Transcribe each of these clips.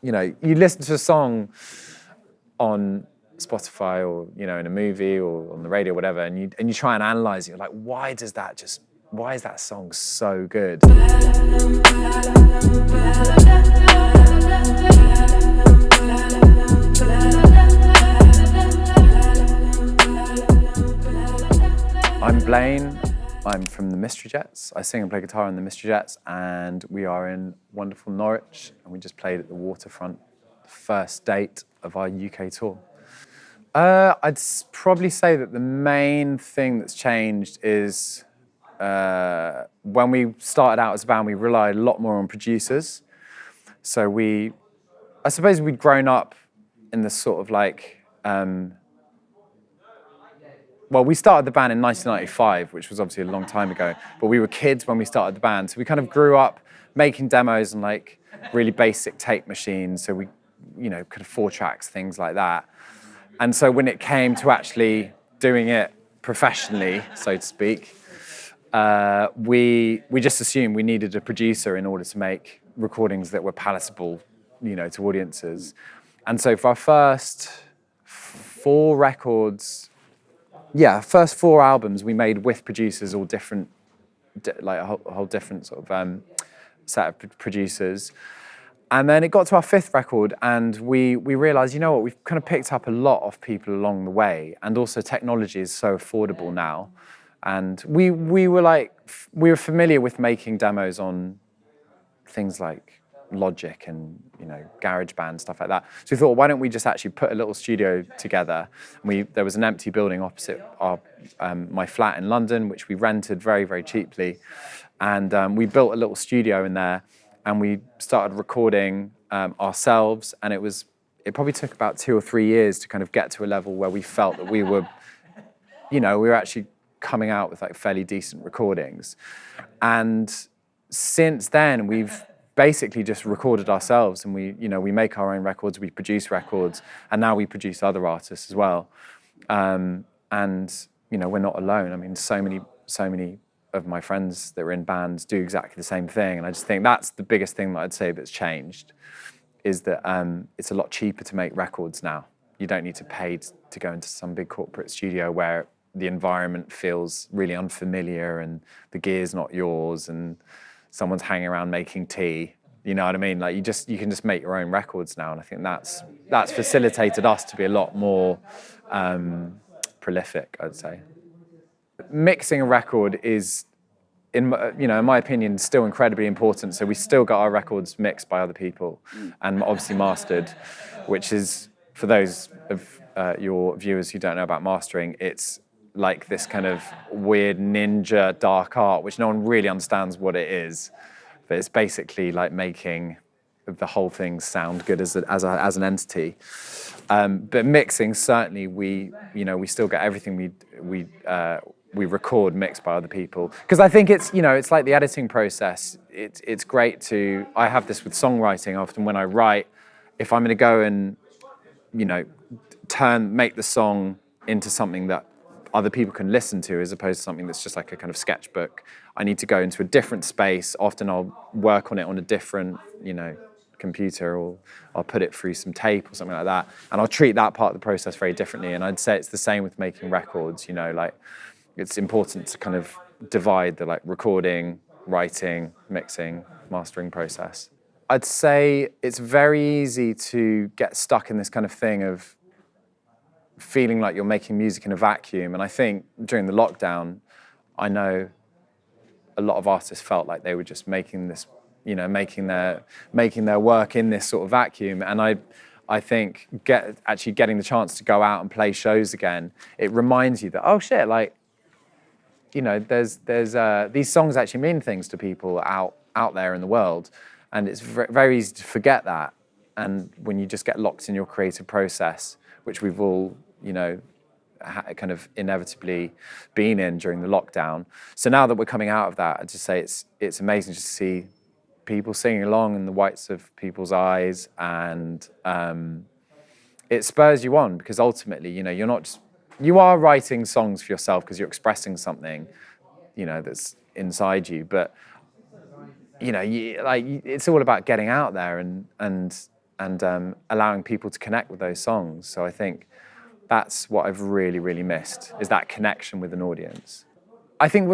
you listen to a song on Spotify or, in a movie or on the radio, whatever, and you try and analyze it. You're like, why is that song so good? I'm Blaine. I'm from the Mystery Jets. I sing and play guitar in the Mystery Jets, and we are in wonderful Norwich, and we just played at the Waterfront, the first date of our UK tour. I'd probably say that the main thing that's changed is when we started out as a band, we relied a lot more on producers. So I suppose we'd grown up in this sort of like, we started the band in 1995, which was obviously a long time ago, but we were kids when we started the band. So we kind of grew up making demos on like really basic tape machines. So we, kind of 4 tracks, things like that. And so when it came to actually doing it professionally, so to speak, we just assumed we needed a producer in order to make recordings that were palatable, to audiences. And so for our first 4 albums we made with producers, all different, like a whole different sort of set of producers. And then it got to our 5th record, and we realized, we've kind of picked up a lot of people along the way, and also technology is so affordable now. And we were familiar with making demos on things like Logic and GarageBand, stuff like that. So we thought, why don't we just actually put a little studio together? And there was an empty building opposite my flat in London, which we rented very, very cheaply, and we built a little studio in there, and we started recording ourselves. And it probably took about 2 or 3 years to kind of get to a level where we felt that we were actually coming out with like fairly decent recordings. And since then, we've basically just recorded ourselves, and we make our own records, we produce records, and now we produce other artists as well. And we're not alone. I mean, so many of my friends that are in bands do exactly the same thing, and I just think that's the biggest thing that I'd say that's changed, is that it's a lot cheaper to make records now. You don't need to pay to go into some big corporate studio where the environment feels really unfamiliar and the gear's not yours and someone's hanging around making tea. You know what I mean? Like you can just make your own records now, and I think that's facilitated us to be a lot more prolific, I'd say. Mixing a record is, in my opinion, still incredibly important. So we still got our records mixed by other people and obviously mastered, which is, for those of your viewers who don't know about mastering, it's like this kind of weird ninja dark art, which no one really understands what it is. But it's basically like making the whole thing sound good as an entity. But mixing, certainly, we still get everything we record mixed by other people, because I think it's like the editing process. It's great to. I have this with songwriting. Often when I write, if I'm going to go and make the song into something that other people can listen to, as opposed to something that's just like a kind of sketchbook, I need to go into a different space. Often I'll work on it on a different computer, or I'll put it through some tape or something like that, and I'll treat that part of the process very differently. And I'd say it's the same with making records. Like it's important to kind of divide the recording, writing, mixing, mastering process. I'd say it's very easy to get stuck in this kind of thing of feeling like you're making music in a vacuum. And I think during the lockdown, I know a lot of artists felt like they were just making this, making their work in this sort of vacuum. And I think actually getting the chance to go out and play shows again, it reminds you that, oh shit, there's these songs actually mean things to people out there in the world, and it's very easy to forget that. And when you just get locked in your creative process, which we've all, kind of inevitably been in during the lockdown. So now that we're coming out of that, I'd just say it's amazing just to see people singing along in the whites of people's eyes, and it spurs you on, because ultimately, you are writing songs for yourself because you're expressing something, that's inside you. But it's all about getting out there and allowing people to connect with those songs. So I think that's what I've really, really missed, is that connection with an audience. I think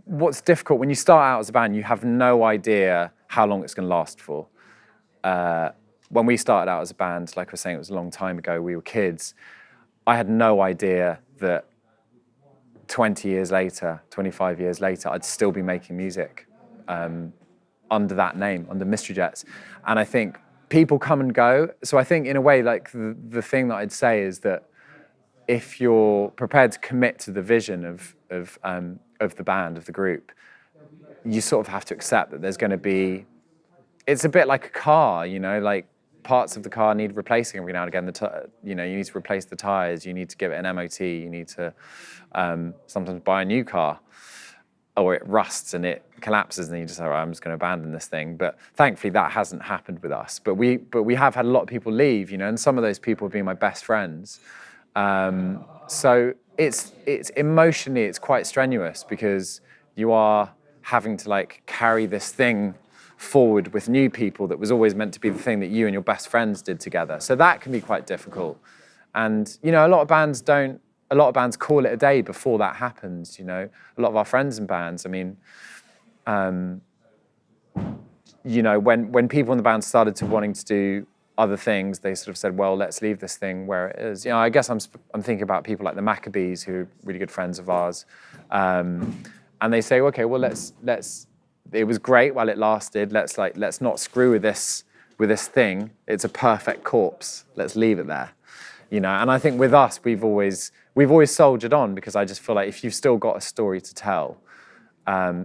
what's difficult, when you start out as a band, you have no idea how long it's going to last for. When we started out as a band, like I was saying, it was a long time ago, we were kids, I had no idea that 20 years later, 25 years later, I'd still be making music under that name, under Mystery Jets. And I think people come and go. So I think in a way, like the thing that I'd say is that if you're prepared to commit to the vision of the band, of the group, you sort of have to accept that there's going to be, it's a bit like a car, you know, like parts of the car need replacing every now and again. You know, you need to replace the tires, you need to give it an MOT, you need to sometimes buy a new car, or it rusts and it collapses and you just say, I'm just going to abandon this thing. But thankfully that hasn't happened with us. But we have had a lot of people leave, you know, and some of those people have been my best friends. So it's emotionally, it's quite strenuous because you are having to like carry this thing forward with new people that was always meant to be the thing that you and your best friends did together. So that can be quite difficult. And, you know, a lot of bands call it a day before that happens, you know. A lot of our friends in bands, I mean, you know, when people in the band started to wanting to do other things, they sort of said, well, let's leave this thing where it is. You know, I guess I'm thinking about people like the Maccabees, who are really good friends of ours. And they say, okay, well, let's, it was great while it lasted. Let's not screw with this thing. It's a perfect corpse. Let's leave it there. You know, and I think with us, we've always soldiered on, because I just feel like if you've still got a story to tell,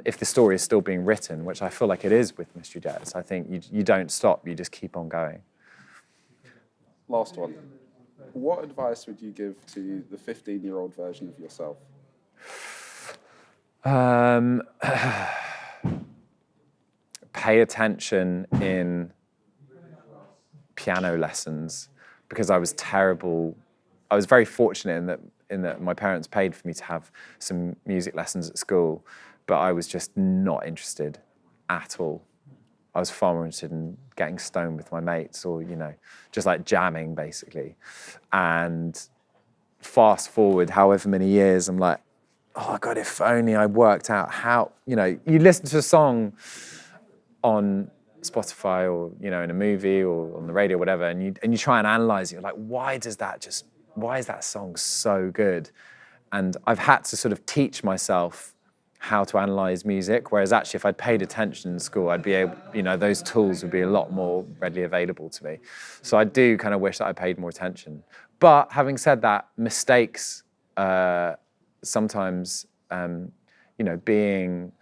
if the story is still being written, which I feel like it is with Mystery Jets, I think you don't stop, you just keep on going. Last one. What advice would you give to the 15-year-old version of yourself? Pay attention in piano lessons, because I was terrible. I was very fortunate in that my parents paid for me to have some music lessons at school, but I was just not interested at all. I was far more interested in getting stoned with my mates, or, you know, just like jamming basically. And fast forward however many years, I'm like, oh God, if only I worked out how, you know, you listen to a song on Spotify or, you know, in a movie or on the radio, whatever, and you try and analyze it. You're like, why is that song so good? And I've had to sort of teach myself how to analyze music, whereas actually if I'd paid attention in school, I'd be able, you know, those tools would be a lot more readily available to me. So I do kind of wish that I paid more attention. But having said that, mistakes, sometimes, you know, being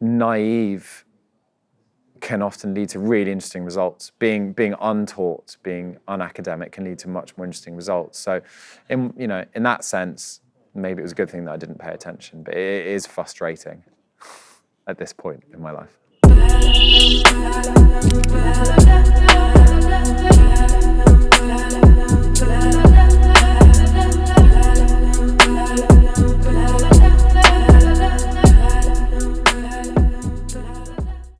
naive can often lead to really interesting results. Being untaught, being unacademic can lead to much more interesting results. So, in that sense, maybe it was a good thing that I didn't pay attention, but it is frustrating at this point in my life.